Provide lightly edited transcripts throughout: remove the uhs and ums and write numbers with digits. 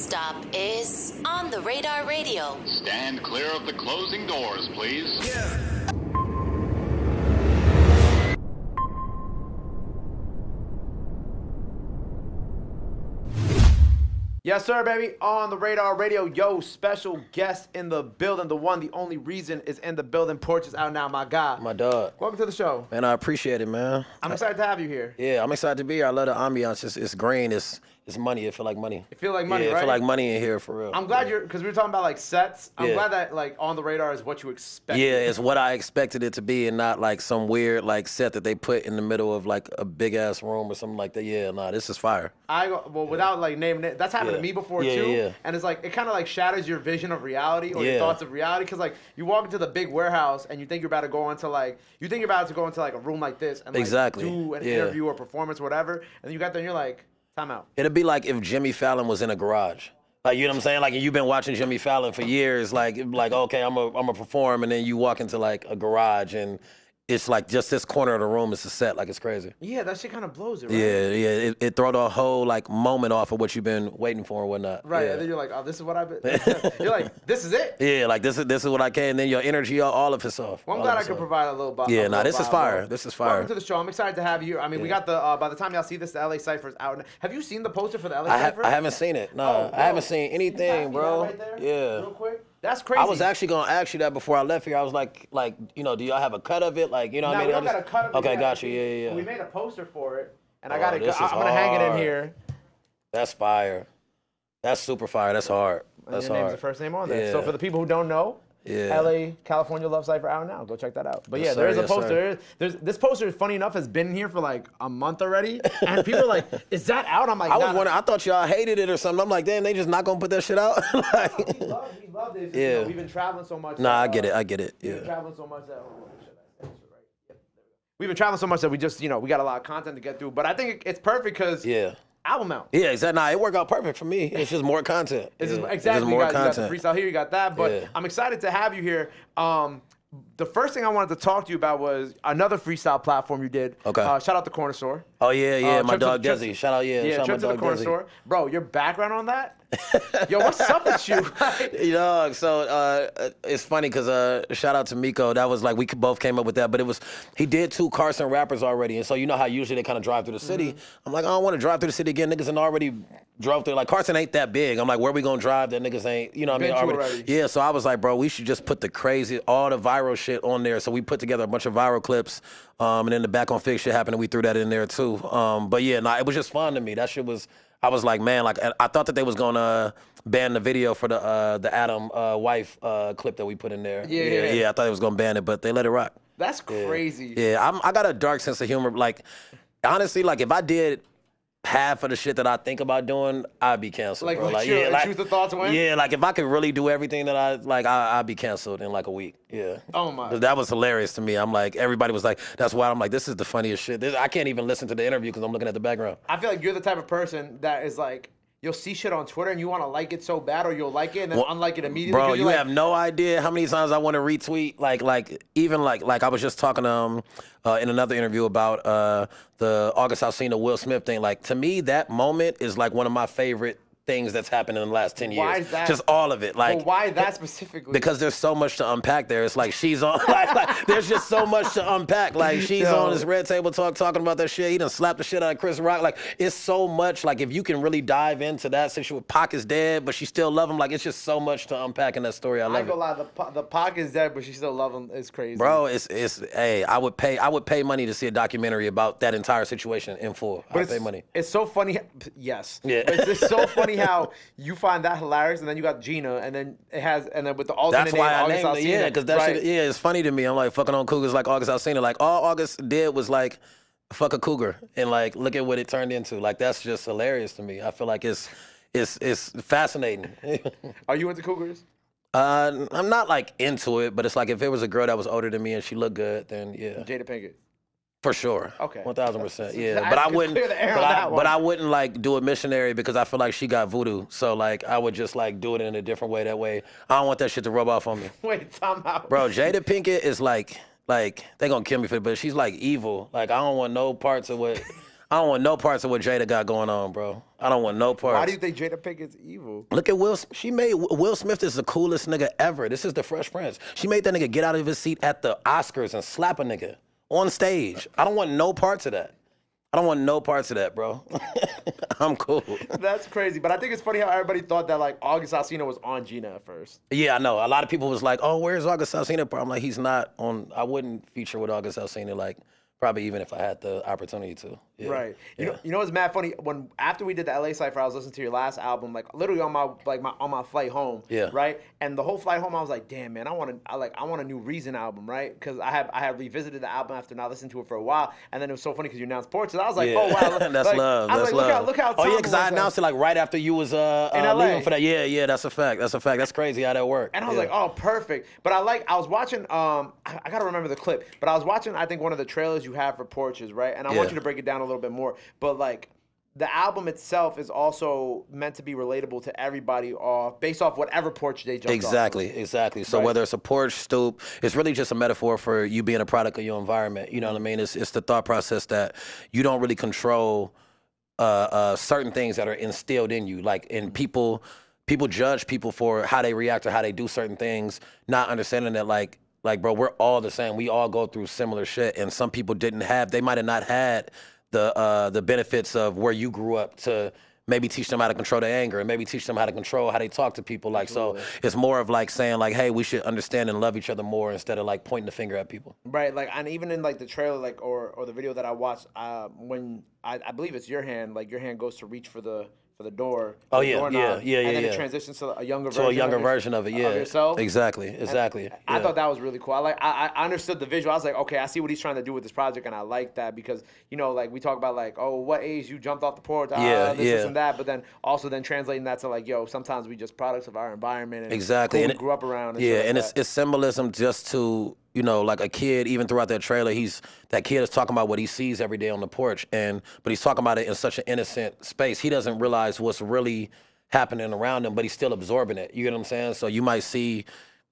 stop is On the Radar Radio. Stand clear of the closing doors, please. Yeah. Yes, sir, baby. On the Radar Radio. Yo, special guest in the building. The one, the only reason is in the building. Porches out now, my guy. My dog. Welcome to the show. Man, I appreciate it, man. I'm excited to have you here. Yeah, I'm excited to be here. I love the ambiance. It's green. It's money. It feel like money. It feel like money, yeah, right? It feel like money in here, for real. I'm glad because we were talking about, like, sets. I'm Yeah. glad that, like, On the Radar is what you expected. Yeah, it's what I expected it to be and not, like, some weird, like, set that they put in the middle of, like, a big-ass room or something like that. Yeah, nah, this is fire. Without, like, naming it, that's happened to me before, too. Yeah. And it's like, it kind of, like, shatters your vision of reality or your thoughts of reality. Because, like, you walk into the big warehouse and you think you're about to go into, like, a room like this and, like, do an interview or performance or whatever. And then you got there and you're like, time out. It'd be like if Jimmy Fallon was in a garage. Like, you know what I'm saying? Like, you've been watching Jimmy Fallon for years. Like okay, I'm a perform, and then you walk into, like, a garage, and it's like just this corner of the room is a set. Like, it's crazy. Yeah, that shit kind of blows it, right? Yeah. It throw the whole, like, moment off of what you've been waiting for and whatnot. Right, yeah. and then you're like, oh, this is what I've been. You're like, this is it. Yeah, like, this is what I can. And then your energy, all of it's off. Well, I'm glad I could provide a little. This is fire. This is fire. Welcome to the show. I'm excited to have you. I mean, we got the. By the time y'all see this, the LA Cypher's out. Have you seen the poster for the LA Cypher? I haven't seen it. No, I haven't seen anything, bro. Right there? Yeah. Real quick. That's crazy. I was actually gonna ask you that before I left here. I was like, you know, do y'all have a cut of it? Like, you know what I mean? We don't got a cut of it. Okay, yet. got you. Yeah. We made a poster for it, and Oh, I'm gonna hang it in here. That's fire. That's super fire. That's hard. That's your hard. name's the first name on there. Yeah. So for the people who don't know, LA, California Love Cypher out now. Go check that out. But Yes, yeah, there sir, is a yes, poster. This poster, funny enough, has been here for like a month already, and people are like, "Is that out?" I'm like, I was wondering. I thought y'all hated it or something. I'm like, damn, they just not gonna put that shit out. Like, we love this. Yeah. You know, we've been traveling so much. Nah, I get it. We've been traveling so much that. We've been traveling so much that we just, we got a lot of content to get through. But I think it's perfect because album out. Yeah, exactly. Nah, it worked out perfect for me. It's just more content. It's just, It's exactly. just more you got the content. freestyle here, you got that. But I'm excited to have you here. The first thing I wanted to talk to you about was another freestyle platform you did. Okay. Shout out the Corner Store. Oh yeah, my Trip to- dog trip- Desi. Shout out, Yeah, shout out trip to my the dog Corner Desi. Store. Bro, your background on that? Yo, what's up with you? You know, so it's funny because shout out to Miko. That was like we both came up with that, but he did 2 Carson rappers already, and so you know how usually they kind of drive through the city. I'm like, I don't want to drive through the city again. Niggas already drove through. Like Carson ain't that big. I'm like, where we gonna drive? That niggas ain't. You know what I mean? Already. Yeah. So I was like, bro, we should just put all the viral shit on there. So we put together a bunch of viral clips, and then the Back on Fix shit happened, and we threw that in there too. But yeah, it was just fun to me. That shit was. I was like, man, like I thought that they was gonna ban the video for the Adam wife clip that we put in there. Yeah. I thought they was gonna ban it, but they let it rock. That's crazy. Yeah, I got a dark sense of humor. Like, honestly, like if I did half of the shit that I think about doing, I'd be canceled. Like, bro. choose the thoughts win? Yeah, like if I could really do everything that I'd be canceled in like a week. Yeah. Oh my. That was hilarious to me. I'm like, everybody was like, that's why I'm like, this is the funniest shit. I can't even listen to the interview because I'm looking at the background. I feel like you're the type of person that is like, you'll see shit on Twitter and you want to like it so bad, or you'll like it and then unlike it immediately. Bro, you have no idea how many times I want to retweet. Like even like I was just talking in another interview about the August Alsina Will Smith thing. Like to me, that moment is like one of my favorite things that's happened in the last 10 years. Why is that? Just all of it. Like, well, why that specifically? Because there's so much to unpack there. It's like she's on, like there's just so much to unpack. Like she's on this red table talking about that shit. He done slapped the shit out of Chris Rock. Like it's so much. Like if you can really dive into that situation, Pac is dead, but she still love him. Like it's just so much to unpack in that story. I love it. I ain't gonna lie, the Pac is dead, but she still love him. It's crazy. Bro, hey, I would pay money to see a documentary about that entire situation in full. I'd pay money. It's so funny. Yes. Yeah. It's so funny how you find that hilarious, and then you got Gina, and then with the alternate That's name, why I August named it. Alsina, Yeah, because that shit. Yeah, it's funny to me. I'm like fucking on cougars like August Alsina. Like all August did was like fuck a cougar, and like look at what it turned into. Like that's just hilarious to me. I feel like it's fascinating. Are you into cougars? I'm not like into it, but it's like if it was a girl that was older than me and she looked good, then yeah. Jada Pinkett. For sure. Okay. 1000%. Yeah. But I wouldn't. But I wouldn't like do it missionary because I feel like she got voodoo. So like I would just like do it in a different way. That way I don't want that shit to rub off on me. Wait, time out. Bro, Jada Pinkett is like they gonna kill me for it, but she's like evil. Like I don't want no parts of what. I don't want no parts of what Jada got going on, bro. I don't want no parts. Why do you think Jada Pinkett's evil? Look at Will. She made Will Smith is the coolest nigga ever. This is the Fresh Prince. She made that nigga get out of his seat at the Oscars and slap a nigga on stage. I don't want no parts of that. I don't want no parts of that, bro. I'm cool. That's crazy. But I think it's funny how everybody thought that, like, August Alsina was on Gina at first. Yeah, I know. A lot of people was like, oh, where's August Alsina? I'm like, he's not on. I wouldn't feature with August Alsina, like, probably even if I had the opportunity to. Yeah. Right. You know what's mad funny? After we did the LA Cypher, I was listening to your last album, like literally on my flight home. Yeah. Right. And the whole flight home, I was like, damn man, I want a New Reason album, right? Because I had revisited the album after not listening to it for a while, and then it was so funny because you announced Porches. I was like, oh wow, that's like, love. I was that's like, love. Look how. Oh yeah, because I announced it like right after you was in LA. leaving for that. Yeah, that's a fact. That's crazy how that worked. And I was like, oh, perfect. But I was watching. I gotta remember the clip, but I was watching. I think one of the trailers you have for Porches, right? And I want you to break it down a little bit more. But like, the album itself is also meant to be relatable to everybody, based off whatever porch they jumped off of. Exactly. So whether it's a porch, stoop, it's really just a metaphor for you being a product of your environment. You know what I mean? It's the thought process that you don't really control certain things that are instilled in you. Like, and people judge people for how they react or how they do certain things, not understanding that like, bro, we're all the same. We all go through similar shit, and some people they might have not had the benefits of where you grew up to maybe teach them how to control their anger and maybe teach them how to control how they talk to people. Like, so it's more of like saying like, hey, we should understand and love each other more instead of like pointing the finger at people. Right. Like, and even in like the trailer, like, or the video that I watched, when I believe it's your hand, like your hand goes to reach for the door. Oh yeah. And then it transitions to a younger version of it. Yeah. Of yourself. Exactly. I thought that was really cool. I understood the visual. I was like, okay, I see what he's trying to do with this project, and I like that because, you know, like we talk about like, oh, what age you jumped off the porch, this and that, but then also translating that to like, yo, sometimes we just products of our environment and exactly. who and we grew up around. And it's symbolism just to, you know, like a kid, even throughout that trailer, that kid is talking about what he sees every day on the porch, but he's talking about it in such an innocent space. He doesn't realize what's really happening around him, but he's still absorbing it. You get what I'm saying? So you might see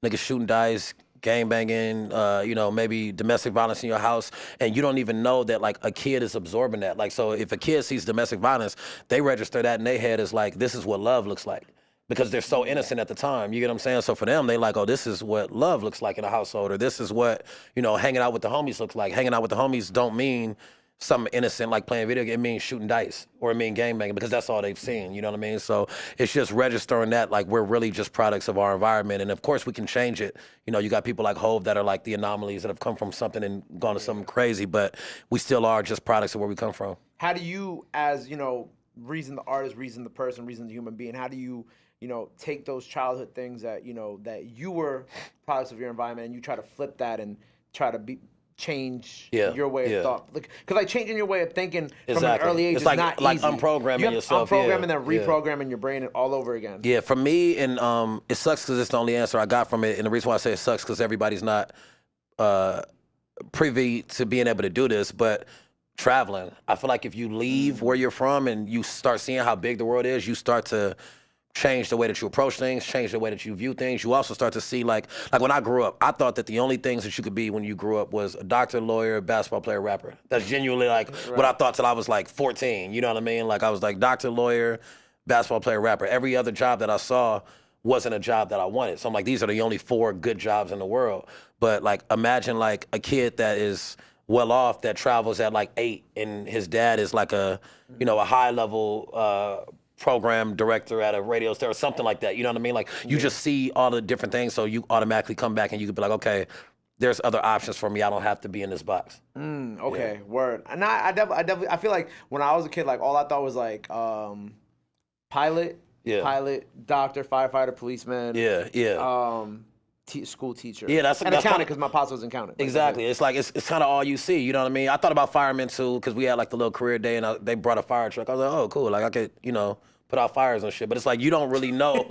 niggas shooting dice, gang banging, you know, maybe domestic violence in your house, and you don't even know that like a kid is absorbing that. Like, so if a kid sees domestic violence, they register that in their head as like, this is what love looks like. Because they're so innocent at the time, you get what I'm saying? So for them, they like, oh, this is what love looks like in a household, or this is what, you know, hanging out with the homies looks like. Hanging out with the homies don't mean something innocent like playing video game. It means shooting dice, or it means game banging, because that's all they've seen, you know what I mean? So it's just registering that like we're really just products of our environment, and of course we can change it. You know, you got people like Hove that are like the anomalies that have come from something and gone to something crazy, but we still are just products of where we come from. How do you, as, you know, reason the artist, reason the person, reason the human being, how do you take those childhood things that, you know, that you were products of your environment, and you try to flip that and try to change your way of thought? Because like changing your way of thinking from an early age it's is like, not easy. like unprogramming yourself. Unprogramming and reprogramming your brain all over again. Yeah, for me, and it sucks because it's the only answer I got from it. And the reason why I say it sucks because everybody's not privy to being able to do this, but traveling. I feel like if you leave where you're from and you start seeing how big the world is, you start to change the way that you approach things, change the way that you view things. You also start to see, like when I grew up, I thought that the only things that you could be when you grew up was a doctor, lawyer, basketball player, rapper. That's genuinely like what I thought till I was like 14. You know what I mean? Like I was like doctor, lawyer, basketball player, rapper. Every other job that I saw wasn't a job that I wanted. So I'm like, these are the only 4 good jobs in the world. But like, imagine like a kid that is well off that travels at like 8 and his dad is like a high level program director at a radio station or something like that. You know what I mean? Like you just see all the different things, so you automatically come back and you could be like, okay, there's other options for me. I don't have to be in this box. Okay, word. And I definitely feel like when I was a kid, like all I thought was like pilot, doctor, firefighter, policeman. School teacher. Yeah, that's accountant, because my pops was an accountant. Exactly. It's like it's kind of all you see. You know what I mean? I thought about firemen too, because we had like the little career day, and they brought a fire truck. I was like, oh, cool. Like I could, put out fires and shit. But it's like you don't really know.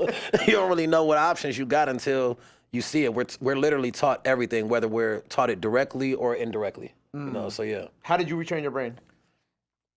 You don't really know what options you got until you see it. We're literally taught everything, whether we're taught it directly or indirectly. So yeah. How did you retrain your brain?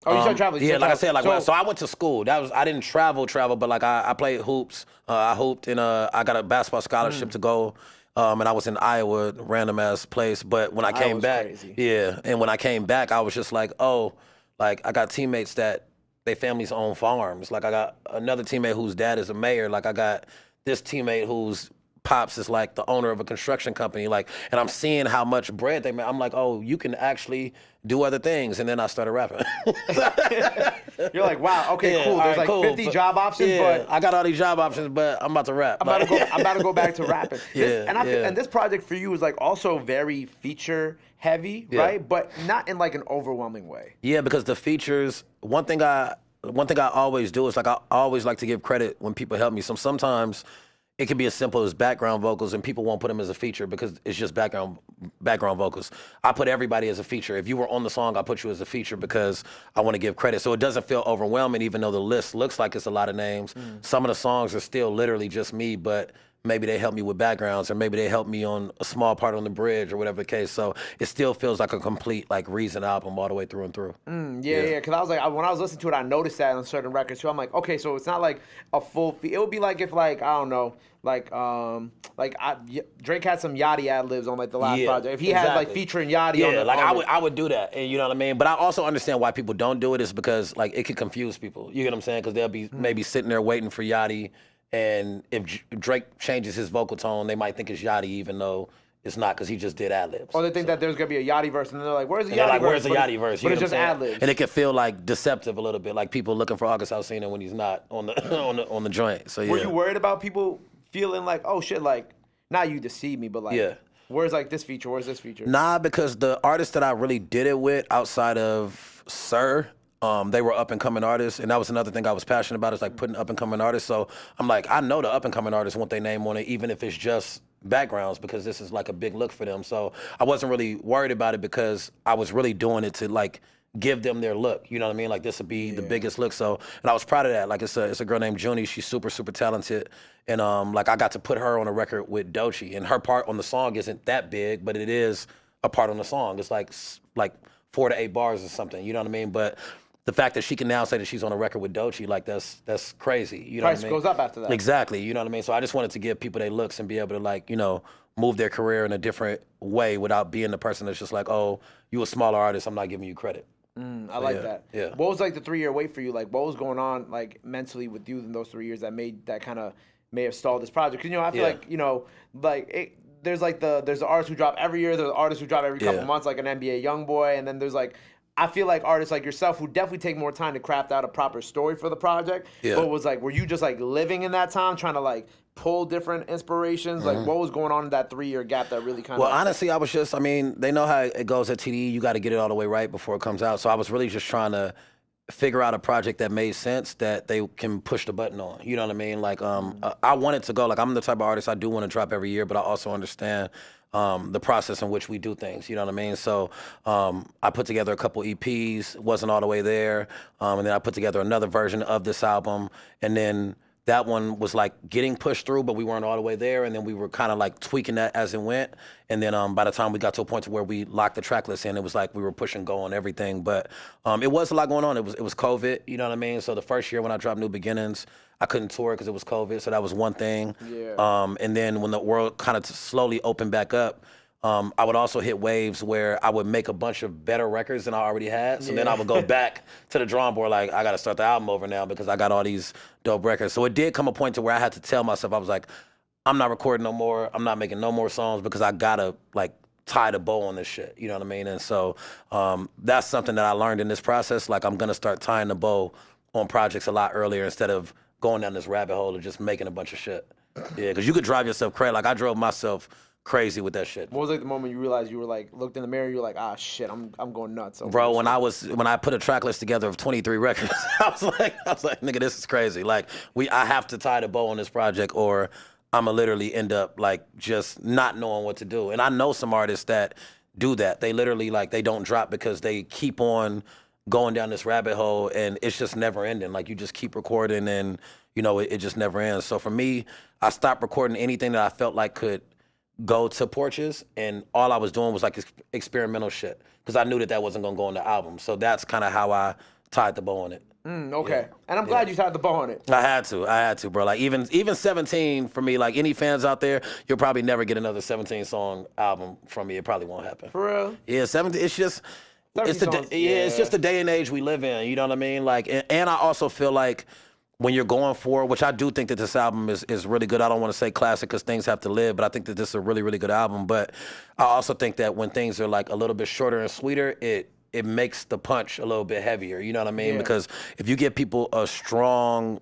Oh, you started traveling. I said, so I went to school. I didn't travel, but like I played hoops. I hooped, and I got a basketball scholarship to go. And I was in Iowa, random ass place. But when I came back, and when I came back, I was just like, oh, Like I got teammates that they families own farms. Like I got another teammate whose dad is a mayor. Like I got this teammate whose pops is like the owner of a construction company. Like, and I'm seeing how much bread they make. I'm like, oh, you can actually do other things. And then I started rapping. You're like, wow, okay, cool. There's like 50 job options, but I got all these job options, but I'm about to rap. I'm about to go back to rapping. And this project for you is like also very feature heavy, right? But not in like an overwhelming way. Yeah, because the features, one thing I always do is like I always like to give credit when people help me. Sometimes it can be as simple as background vocals, and people won't put them as a feature because it's just background vocals. I put everybody as a feature. If you were on the song, I put you as a feature because I want to give credit. So it doesn't feel overwhelming, even though the list looks like it's a lot of names. Some of the songs are still literally just me, but maybe they help me with backgrounds, or maybe they help me on a small part on the bridge, or whatever the case. So it still feels like a complete like Reason album all the way through and through. Yeah. Because I was like, when I was listening to it, I noticed that on certain records too. I'm like, okay, so it's not like a full. It would be like if like I don't know, Drake had some Yachty ad-libs on like the last project. If he had like featuring Yachty on the, I would do that, and you know what I mean. But I also understand why people don't do it is because like it could confuse people. You get what I'm saying? Because they'll be maybe sitting there waiting for Yachty. And if Drake changes his vocal tone, they might think it's Yachty, even though it's not, because he just did ad-libs. Or they think that there's going to be a Yachty verse, and they're like, where's the Yachty verse? Where's the Yachty verse? But it's just ad-libs. And it can feel like deceptive a little bit, like people looking for August Alsina when he's not on the on the joint. So yeah. Were you worried about people feeling like, oh shit, like, not you deceived me, but like, where's like this feature? Where's this feature? Nah, because the artist that I really did it with outside of Sir, they were up-and-coming artists, and that was another thing I was passionate about, is like putting up-and-coming artists. So I'm like, I know the up-and-coming artists want their name on it, even if it's just backgrounds, because this is like a big look for them. So I wasn't really worried about it because I was really doing it to like give them their look. You know what I mean? Like this would be the biggest look. So, and I was proud of that. Like it's a girl named Junie. She's super, super talented. And like I got to put her on a record with Doechii, and her part on the song isn't that big, but it is a part on the song. It's like 4 to 8 bars or something. You know what I mean? But the fact that she can now say that she's on a record with Doechii, like that's crazy. You know Price what I mean? goes up after that. Exactly. You know what I mean? So I just wanted to give people their looks and be able to like, you know, move their career in a different way without being the person that's just like, oh, you a smaller artist, I'm not giving you credit. I like that. Yeah. What was like the 3-year wait for you? Like what was going on like mentally with you in those 3 years that may have stalled this project? Because, you know, I feel like, you know, like there's the artists who drop every year, there's the artists who drop every couple months, like an NBA YoungBoy, and then there's like, I feel like artists like yourself who definitely take more time to craft out a proper story for the project. Yeah. But was like, were you just like living in that time, trying to like pull different inspirations? Like what was going on in that 3-year gap that really kind of... Well, honestly, I was just, I mean, they know how it goes at TDE. You got to get it all the way right before it comes out. So I was really just trying to figure out a project that made sense that they can push the button on. You know what I mean? Like, I wanted to go, like, I'm the type of artist, I do want to drop every year, but I also understand the process in which we do things, you know what I mean? So I put together a couple EPs, wasn't all the way there, and then I put together another version of this album, and then that one was like getting pushed through, but we weren't all the way there, and then we were kind of like tweaking that as it went, and then by the time we got to a point to where we locked the track list in, it was like we were pushing go on everything, but it was a lot going on. It was COVID, you know what I mean? So the first year when I dropped New Beginnings, I couldn't tour because it was COVID, so that was one thing. Yeah. And then when the world kind of slowly opened back up, I would also hit waves where I would make a bunch of better records than I already had. So then I would go back to the drawing board like, I got to start the album over now because I got all these dope records. So it did come a point to where I had to tell myself, I was like, I'm not recording no more. I'm not making no more songs because I got to like tie the bow on this shit. You know what I mean? And so that's something that I learned in this process. Like I'm going to start tying the bow on projects a lot earlier instead of going down this rabbit hole of just making a bunch of shit. Yeah, because you could drive yourself crazy. Like I drove myself crazy with that shit. What was like the moment you realized you were like looked in the mirror, you were like, ah shit, I'm going nuts. Bro, when I put a track list together of 23 records, I was like, nigga, this is crazy. Like I have to tie the bow on this project or I'ma literally end up like just not knowing what to do. And I know some artists that do that. They literally like they don't drop because they keep on going down this rabbit hole and it's just never ending. Like you just keep recording and you know it just never ends. So for me, I stopped recording anything that I felt like could go to Porches, and all I was doing was like experimental shit because I knew that wasn't gonna go on the album. So that's kind of how I tied the bow on it. Okay. Yeah. And I'm glad you tied the bow on it. I had to, bro. Like even 17 for me, like any fans out there, you'll probably never get another 17 song album from me. It probably won't happen. For real? Yeah, 17, It's just the day and age we live in. You know what I mean? Like, and I also feel like when you're going for, which I do think that this album is really good. I don't want to say classic because things have to live, but I think that this is a really, really good album. But I also think that when things are like a little bit shorter and sweeter, it makes the punch a little bit heavier. You know what I mean? Yeah. Because if you give people a strong,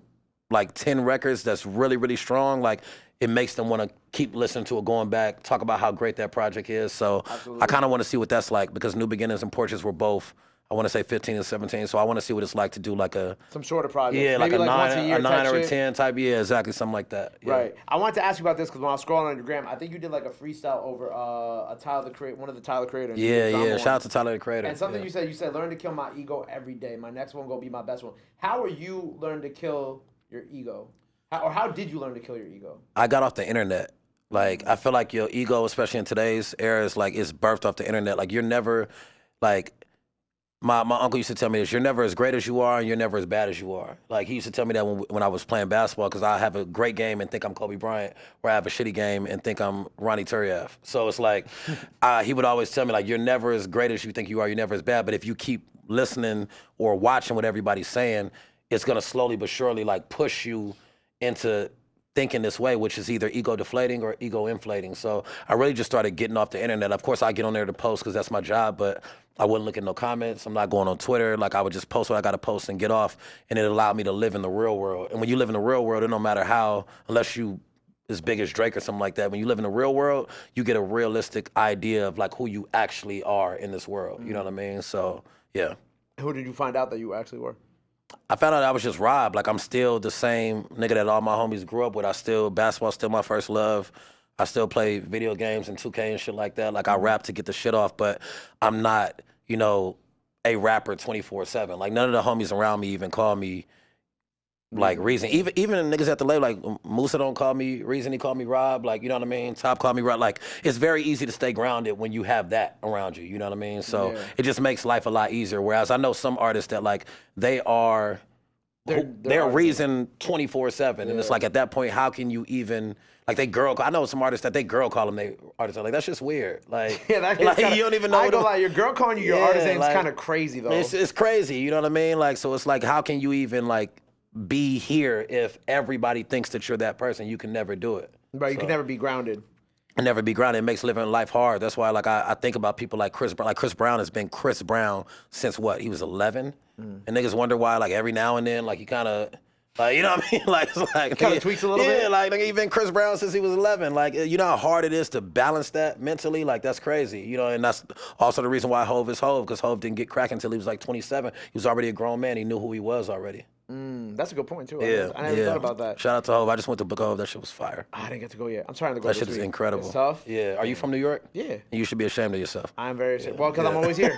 like 10 records that's really, really strong, like it makes them want to keep listening to it, going back, talk about how great that project is. So absolutely. I kind of want to see what that's like because New Beginnings and Porches were both, I want to say 15 and 17. So I want to see what it's like to do like some shorter project. Yeah, maybe like once a year, a 9 or a 10 type. Yeah, exactly, something like that. Yeah. Right. I wanted to ask you about this because when I was scrolling on your gram, I think you did like a freestyle over one of the Tyler Creator. Yeah. Shout out to Tyler the Creator. And something you said, learn to kill my ego every day. My next one gonna be my best one. How are you learning to kill your ego? How did you learn to kill your ego? I got off the internet. Like, I feel like your ego, especially in today's era, is like, it's birthed off the internet. Like, you're never, like, my uncle used to tell me this, you're never as great as you are and you're never as bad as you are. Like, he used to tell me that when I was playing basketball, because I have a great game and think I'm Kobe Bryant, or I have a shitty game and think I'm Ronnie Turiev. So it's like, he would always tell me, like, you're never as great as you think you are, you're never as bad, but if you keep listening or watching what everybody's saying, it's going to slowly but surely, like, push you into thinking this way, which is either ego deflating or ego inflating. So I really just started getting off the internet. Of course, I get on there to post because that's my job, but I wouldn't look at no comments. I'm not going on Twitter. Like, I would just post what I got to post and get off, and it allowed me to live in the real world. And when you live in the real world, it don't matter how, unless you as big as Drake or something like that, when you live in the real world, you get a realistic idea of like who you actually are in this world. You know what I mean? So, yeah. Who did you find out that you actually were? I found out I was just Rob. Like, I'm still the same nigga that all my homies grew up with. Basketball's still my first love. I still play video games and 2K and shit like that. Like, I rap to get the shit off, but I'm not, a rapper 24/7. Like, none of the homies around me even call me, like, Reason. Even the niggas at the label, like, Musa don't call me Reason, he called me Rob. Like, you know what I mean? Top called me Rob. Like, it's very easy to stay grounded when you have that around you, you know what I mean? So it just makes life a lot easier. Whereas I know some artists that, like, they're Reason 24/7. And it's like, at that point, how can you even, like, I know some artists that they girl call them they artists. Like, that's just weird. Like, you don't even know. I go like, your girl calling you your artist name's kind of crazy, though. It's crazy, you know what I mean? Like, so it's like, how can you even, like, be here if everybody thinks that you're that person? You can never do it. Right, you can never be grounded. Never be grounded. It makes living life hard. That's why, like, I think about people like Chris Brown. Like, Chris Brown has been Chris Brown since what? He was 11? And niggas wonder why, like, every now and then, like, he kind of, like, you know what I mean? Like, it's like, kind of tweaks a little bit? Yeah, like, he's been Chris Brown since he was 11. Like, you know how hard it is to balance that mentally? Like, that's crazy, and that's also the reason why Hov is Hov, because Hov didn't get cracking until he was, like, 27. He was already a grown man. He knew who he was already. That's a good point, too. Yeah, I never thought about that. Shout out to Hov. I just went to Book of Hov. That shit was fire. I didn't get to go yet. I'm trying to go. That shit is incredible. It's tough. Yeah. Are you from New York? Yeah. You should be ashamed of yourself. I'm very ashamed. Well, because I'm always here.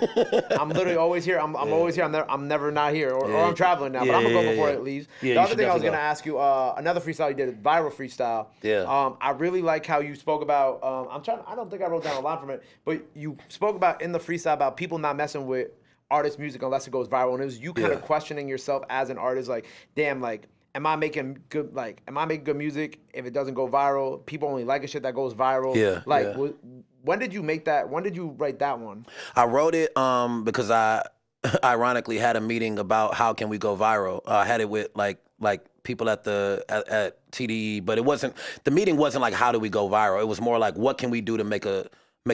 I'm literally always here. I'm always here. I'm never not here. Or I'm traveling now, but I'm going to go before it leaves. The other thing I was going to ask you, another freestyle you did, viral freestyle. Yeah. I really like how you spoke about, I don't think I wrote down a lot from it, but you spoke about in the freestyle about people not messing with artist music unless it goes viral, and it was you kind of questioning yourself as an artist, like, damn, like, am I making good music if it doesn't go viral? People only like a shit that goes viral. Yeah. Like, when did you make that? When did you write that one? I wrote it because I ironically had a meeting about how can we go viral. I had it with like people at TDE, but the meeting wasn't like how do we go viral. It was more like what can we do to make a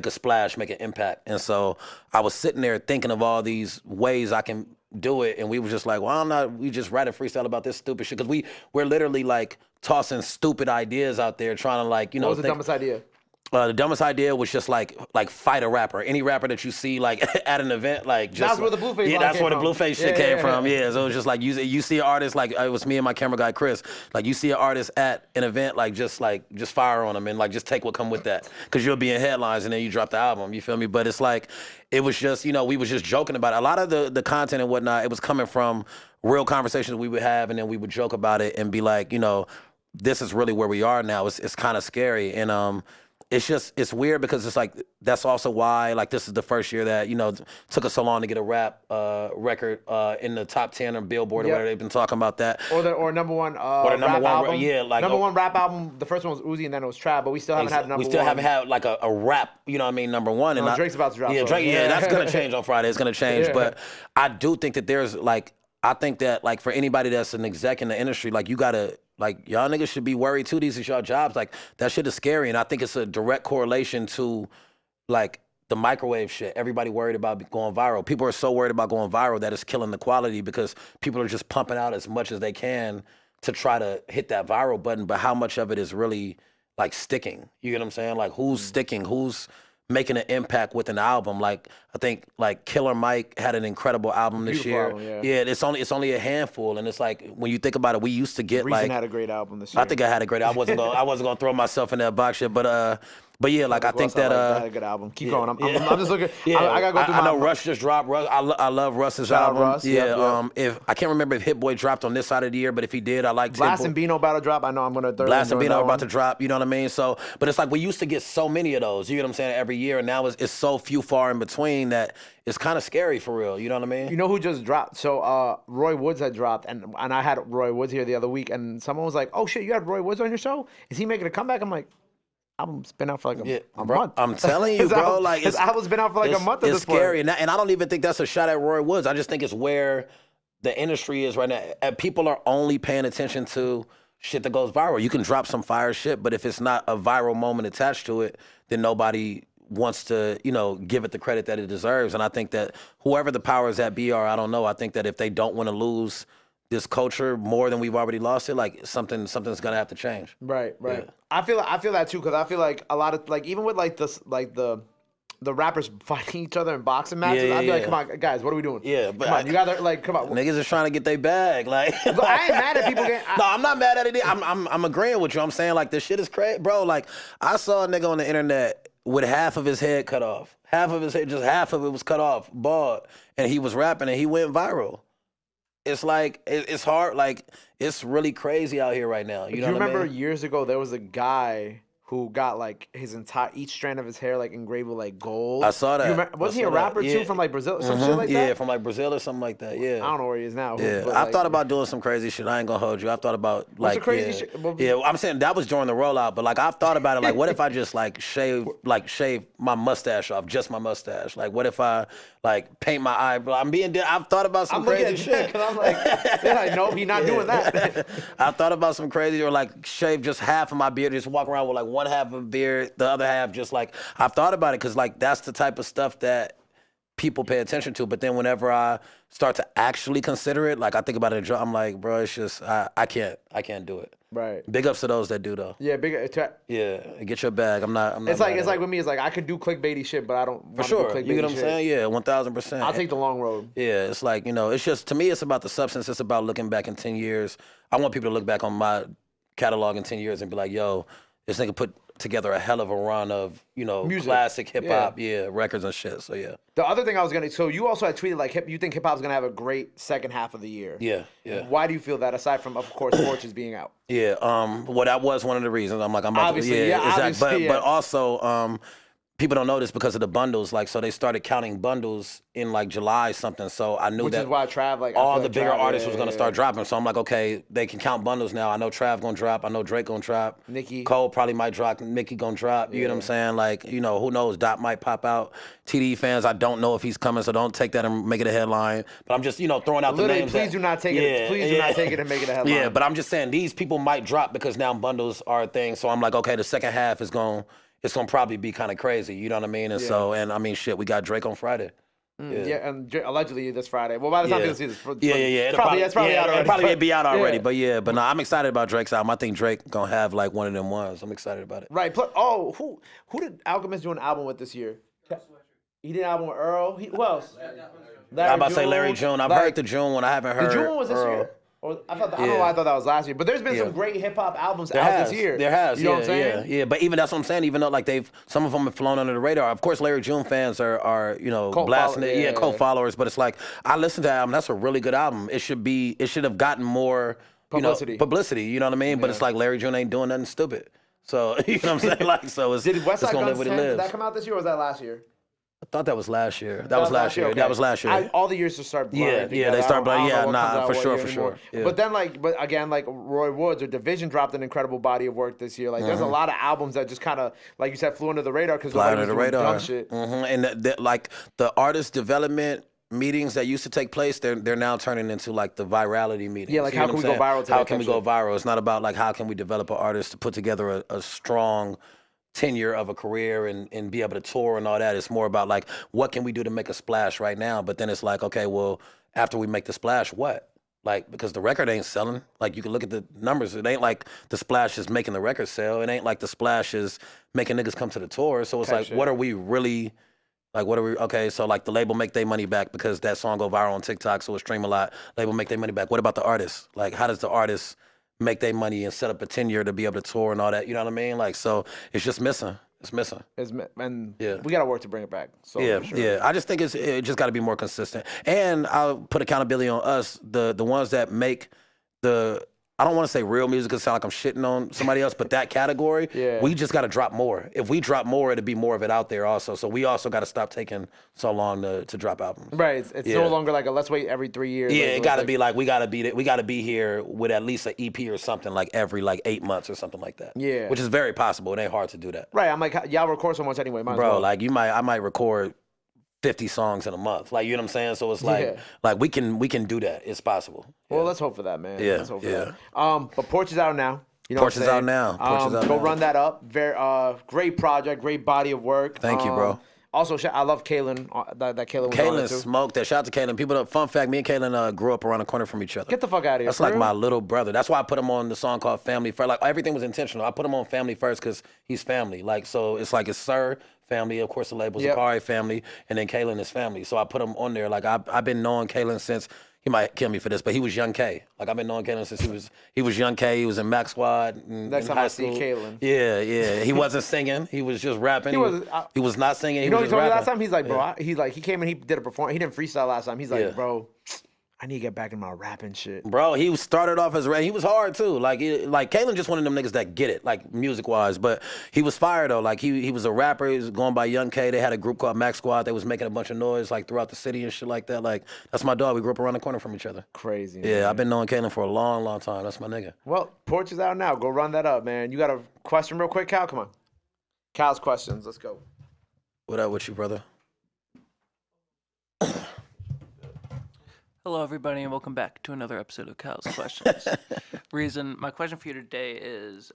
splash, make an impact. And so I was sitting there thinking of all these ways I can do it, and we were just like, well, we just write a freestyle about this stupid shit, because we're literally like tossing stupid ideas out there, trying to, like, what was the dumbest idea? The dumbest idea was just like fight a rapper. Any rapper that you see like at an event, like just that's where the Blueface that's where the Blueface shit came from. Yeah, so it was just like you see an artist, like it was me and my camera guy Chris. Like, you see an artist at an event, just fire on them and like just take what come with that, because you'll be in headlines and then you drop the album. You feel me? But it's like it was just we was just joking about it. A lot of the content and whatnot, it was coming from real conversations we would have, and then we would joke about it and be like, this is really where we are now. It's kind of scary. And it's weird because it's like that's also why like this is the first year that took us so long to get a rap record in the top 10 on Billboard or whatever they've been talking about that. Or number one or the number rap one album. Yeah, like number one rap album. The first one was Uzi and then it was Trap, but we still haven't had number one. We still haven't had like a rap, number one. And Drake's about to drop. Yeah, Drake. Yeah, that's gonna change on Friday. It's gonna change, but I do think that there's like I think that like for anybody that's an exec in the industry, like you gotta. Like, y'all niggas should be worried, too. These are y'all jobs. Like, that shit is scary. And I think it's a direct correlation to, like, the microwave shit. Everybody worried about going viral. People are so worried about going viral that it's killing the quality because people are just pumping out as much as they can to try to hit that viral button. But how much of it is really, like, sticking? You get what I'm saying? Like, who's sticking? Who's making an impact with an album? Like, I think like Killer Mike had an incredible album this year. Album, it's only a handful, and it's like when you think about it, we used to get Reason had a great album this year. I think I had a great. I wasn't gonna throw myself in that box shit, but yeah, like I think that had a good album. Keep going. I'm just looking. Yeah, I gotta go through I know Russ just dropped. I love Russ's album. Russ, yeah. If I can't remember if Hit Boy dropped on this side of the year, but if he did, I liked Blast and Bino about to drop. I know I'm gonna. Blast and Bino about to drop. You know what I mean? So, but it's like we used to get so many of those. You know what I'm saying? Every year, and now it's so few far in between that it's kind of scary for real. You know what I mean? You know who just dropped? So Roy Woods had dropped, and I had Roy Woods here the other week, and someone was like, "Oh shit, you had Roy Woods on your show? Is he making a comeback?" I'm like, album's been out for like a month. I'm telling you, bro. Like his album's been out for like a month. It's scary, and I don't even think that's a shot at Roy Woods. I just think it's where the industry is right now. And people are only paying attention to shit that goes viral. You can drop some fire shit, but if it's not a viral moment attached to it, then nobody wants to, give it the credit that it deserves. And I think that whoever the powers that be are, I don't know. I think that if they don't want to lose this culture more than we've already lost it, like something's gonna have to change. Right. Yeah. I feel that too, because I feel like a lot of like even with like this like the rappers fighting each other in boxing matches, I'd be like, come on, guys, what are we doing? Yeah, but come on, you gotta like, come on. Niggas are trying to get their bag, like. I ain't mad at people getting. No, I'm not mad at it. I'm agreeing with you. I'm saying like this shit is crazy, bro. Like I saw a nigga on the internet with half of his head cut off, half of his head, just half of it was cut off, bald, and he was rapping and he went viral. It's like, it's hard, like, it's really crazy out here right now. You know what I mean? Do you remember years ago, there was a guy who got, like, each strand of his hair, like, engraved with, like, gold? I saw that. Wasn't he a rapper, too, from, like, Brazil? Some shit like that? Yeah, from, like, Brazil or something like that, yeah. I don't know where he is now. Yeah, but, I've thought about doing some crazy shit. I ain't gonna hold you. I've thought about, like, the crazy shit? Yeah, I'm saying that was during the rollout, but, like, I've thought about it, like, what if I just, like, shave my mustache off, just my mustache? Like, what if I, like, paint my eyebrow? I've thought about some crazy shit. Because I'm like, no, he's not doing that. I thought about some crazy, or like shave just half of my beard, just walk around with like one half of a beard, the other half just like, I've thought about it because like that's the type of stuff that people pay attention to. But then whenever I start to actually consider it, like I think about it, I'm like, bro, it's just, I can't do it. Right. Big ups to those that do though. Yeah, yeah, get your bag. I'm not. It's like with me. It's like I could do clickbaity shit, but I don't. For sure. Do clickbaity You get what I'm shit. saying? Yeah, 1,000%. I'll take the long road. Yeah, it's like it's just to me, it's about the substance. It's about looking back in 10 years. I want people to look back on my catalog in 10 years and be like, yo, this nigga put together a hell of a run of music, classic hip hop, records and shit. So yeah. The other thing I was gonna, so you also had tweeted like you think hip hop's gonna have a great second half of the year. Yeah. Why do you feel that? Aside from of course Porches being out. Yeah. Well, that was one of the reasons. I'm about obviously, to. Yeah. Exactly. But yeah. also, people don't know this because of the bundles. Like, so they started counting bundles in like July something. So I knew which that is why Trav like all the bigger artists was gonna start dropping. So I'm like, okay, they can count bundles now. I know Trav gonna drop. I know Drake gonna drop. Nicki. Cole probably might drop. Nicki gonna drop. You know what I'm saying? Like, who knows? Dot might pop out. TD fans, I don't know if he's coming, so don't take that and make it a headline. But I'm just, throwing out the names. Please do not take it. Please do not take it and make it a headline. Yeah, but I'm just saying these people might drop because now bundles are a thing. So I'm like, okay, the second half is it's gonna probably be kind of crazy. You know what I mean? And so, and I mean, shit, we got Drake on Friday. Yeah, and allegedly this Friday. Well, by the time people see this, it's probably out already. It'll probably be out already. But no, I'm excited about Drake's album. I think Drake gonna have like one of them ones. I'm excited about it. Right. Who did Alchemist do an album with this year? He did an album with Earl. Who else? I'm about to say Larry June. I've heard the June one. I haven't heard. The June one was this year. Or I don't know why I thought that was last year, but there's been some great hip hop albums out this year. There has, you know what I'm saying? Yeah. But even that's what I'm saying. Even though like some of them have flown under the radar. Of course, Larry June fans are blasting it. Cult followers. But it's like I listened to that album. That's a really good album. It should have gotten more publicity. You know what I mean? But it's like Larry June ain't doing nothing stupid. So you know what I'm saying? Like, so it's Did West Side gonna Guns live 10, what it did that lives. come out this year or was that last year? I thought that was last year. That was last year. Okay. That was last year. All the years just start blurring. Yeah, they start blurring. Yeah, nah, for sure. Yeah. But then, but again, like Roy Woods or Division dropped an incredible body of work this year. Like, there's a lot of albums that just kind of, like you said, flew under the radar because nobody was doing dumb shit. And like the artist development meetings that used to take place, they're now turning into like the virality meetings. Yeah, like how can we go viral today? How can we go viral? It's not about like how can we develop an artist to put together a strong tenure of a career and be able to tour and all that. It's more about like what can we do to make a splash right now? But then it's like, okay, well, after we make the splash, what? Like, because the record ain't selling. Like, you can look at the numbers. It ain't like the splash is making the record sell. It ain't like the splash is making niggas come to the tour. So it's like, what are we really, like, okay, so like the label make their money back because that song go viral on TikTok, so it stream a lot. Label make their money back. What about the artist? Like, how does the artist make their money and set up a tenure to be able to tour and all that? You know what I mean? Like, so it's just missing. It's missing. And we got to work to bring it back. So yeah. I just think it just got to be more consistent. And I'll put accountability on us, the ones that make the, I don't want to say real music because it sound like I'm shitting on somebody else, but that category, we just got to drop more. If we drop more, it'll be more of it out there also. So we also got to stop taking so long to drop albums. Right. It's no longer like let's wait every 3 years. Yeah, it got to be like we got to be here with at least an EP or something like every 8 months or something like that. Yeah. Which is very possible. It ain't hard to do that. Right. I'm like, y'all record so much anyway. Bro, like I might record 50 songs in a month. Like, you know what I'm saying? So it's like we can do that. It's possible. Well, let's hope for that, man. Yeah. Let's hope for that. But Porches out now. You know Porches out now. Go run that up. Very great project, great body of work. Thank you, bro. Also, I love Kaylin. That Kaylin was on it too. Smoked that. Shout out to Kaylin. Fun fact, me and Kaylin grew up around the corner from each other. Get the fuck out of here. That's like my little brother. That's why I put him on the song called Family First. Like, everything was intentional. I put him on Family First because he's family. Like, so it's like it's Sir family, of course the label's Akari family, and then Kaylin is family. So I put him on there. Like, I've been knowing Kaylin since, he might kill me for this, but he was Young K. Like, I've been knowing Kaylin since he was Young K. He was in Mac Squad in time high school. I see Kaylin. Yeah. He wasn't singing. He was just rapping. He was not singing. You know what he told me last time? He's like, bro, he came and he did a performance. He didn't freestyle last time. He's like, bro, I need to get back in my rapping shit. Bro, he started off as rap. He was hard too. Like Kaylin just one of them niggas that get it, like music wise. But he was fire though. Like he was a rapper. He was going by Young K. They had a group called Mac Squad. They was making a bunch of noise like throughout the city and shit like that. Like, that's my dog. We grew up around the corner from each other. Crazy. Yeah, man. I've been knowing Kaylin for a long, long time. That's my nigga. Well, Porches out now. Go run that up, man. You got a question real quick, Cal? Come on. Cal's questions. Let's go. What up with you, brother? Hello, everybody, and welcome back to another episode of Cal's Questions. My question for you today is,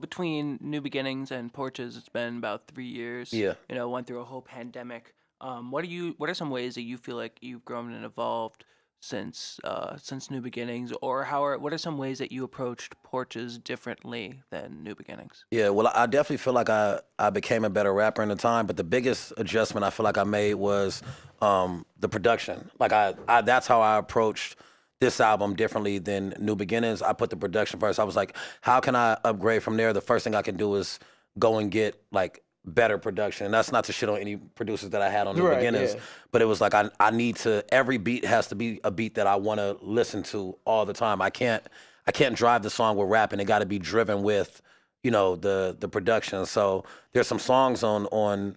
between New Beginnings and Porches, it's been about 3 years. Yeah. You know, went through a whole pandemic. What are some ways that you feel like you've grown and evolved since New Beginnings, or what are some ways that you approached Porches differently than New Beginnings? Yeah, well, I definitely feel like I became a better rapper in the time, but the biggest adjustment I feel like I made was the production. Like, that's how I approached this album differently than New Beginnings. I put the production first. I was like, how can I upgrade from there? The first thing I can do is go and get like better production. And that's not to shit on any producers that I had on New Beginnings, but it was like I need to, every beat has to be a beat that I want to listen to all the time. I can't drive the song with rapping. It got to be driven with, you know, the production. So there's some songs on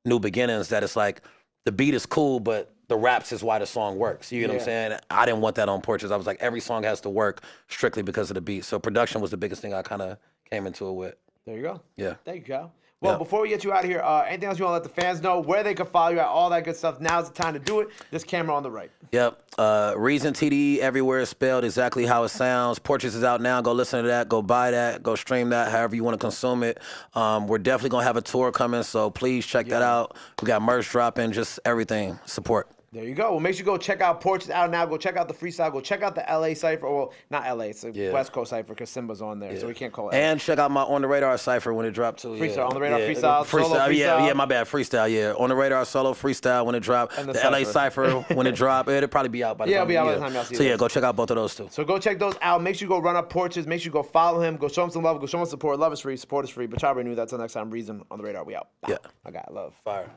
New Beginnings that it's like the beat is cool, but the raps is why the song works. You know what I'm saying? I didn't want that on Porches. I was like, every song has to work strictly because of the beat. So production was the biggest thing I kind of came into it with. There you go. Yeah. Thank you, Cal. Well, before we get you out of here, anything else you want to let the fans know, where they can follow you at, all that good stuff? Now's the time to do it. This camera on the right. Yep. Reason TDE everywhere is spelled exactly how it sounds. Porches is out now. Go listen to that. Go buy that. Go stream that, however you want to consume it. We're definitely going to have a tour coming, so please check that out. We got merch dropping, just everything. Support. There you go. Well, make sure you go check out Porches out now. Go check out the Freestyle. Go check out the LA Cypher. Well, not LA. It's a West Coast Cypher because Simba's on there, so we can't call it. And check out my On the Radar Cypher when it dropped too. Freestyle. On the Radar Freestyle. Solo Freestyle. Yeah, my bad. Freestyle, yeah. On the Radar Solo Freestyle when it dropped. And the LA Cypher when it dropped. It'll probably be out by the time. It'll be out by the time y'all see So this. go check out both of those too. So go check those out. Make sure you go run up Porches. Make sure you go follow him. Go show him some love. Go show him support. Love is free. Support is free. But y'all already knew that. Till next time. Reason on the Radar. We out. Yeah. I got love. Fire.